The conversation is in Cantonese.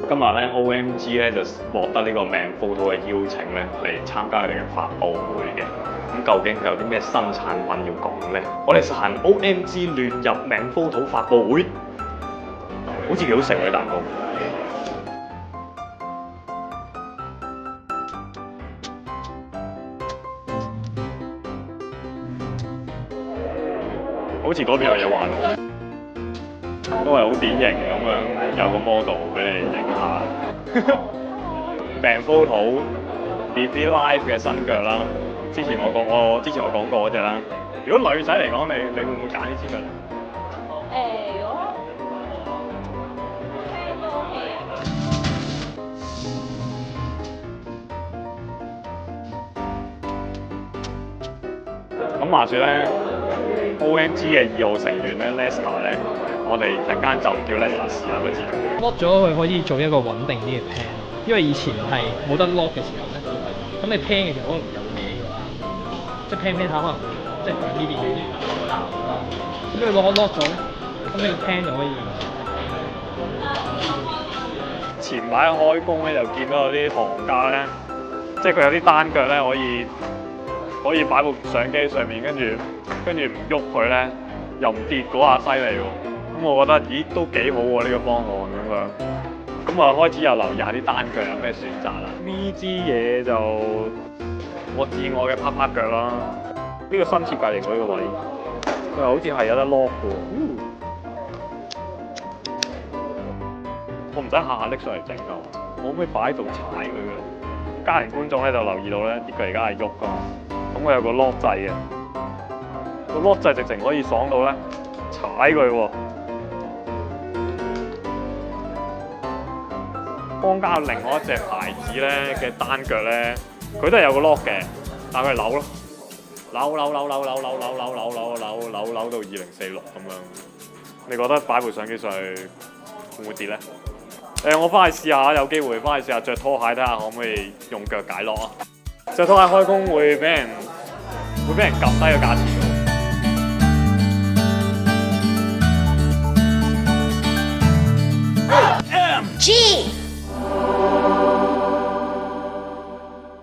今日咧 OMG 咧就獲得呢個命 photo 嘅邀請咧嚟參加佢哋嘅發佈會嘅。咁究竟佢有啲咩新產品要講咧？我哋實行 OMG 亂入命 photo 發佈會，好似幾好食喎啲蛋糕。好似嗰邊有嘢玩，都係好典型咁樣，有個 model 俾你影下。病 photo BB Live 嘅新腳啦，之前我講過嗰隻啦。如果女仔嚟講，你會唔會揀呢支腳咧？如果聽都 OK 啊。咁話説咧 ，OMG 嘅2號成員咧 Lester 咧，我哋陣間就叫 Lester 試下個字。lock 咗佢可以做一個穩定啲嘅 pan，因為以前係冇得 lock 嘅時候咧，咁你 pan 嘅時候可能有嘢㗎，即係 pan 下可能即係響呢邊行啦，咁你 lock 咗咧，咁你個 pan 就可以。前排開工咧，就見到有啲行家咧，即係佢有啲單腳咧可以擺部相機上面，跟住唔喐佢咧，又唔跌嗰下犀利喎。咁我覺得，咦，都幾好喎呢個方案咁樣。咁啊開始又留意下啲單腳有咩選擇啦。呢支嘢就我至愛嘅啪啪腳啦。呢個新設計嚟喎呢個位，佢好似係有得 lock 嘅喎。我唔使下下拎上嚟整㗎，我可唔可以擺喺度踩佢嘅？家庭觀眾咧就留意到咧，佢而家係喐㗎嘛。咁佢有個 lock 掣嘅，個 lock 掣直情可以爽到咧踩佢喎。坊間有另外一隻牌子咧嘅單腳咧，佢都係有個 lock 嘅，但係佢係扭咯，扭到2046咁樣。你覺得擺部相機上去會唔會跌咧？我翻去試下，有機會翻去試下着拖鞋睇下可唔可以用腳解 lock 啊！着拖鞋開工會俾人撳低個價錢嘅。G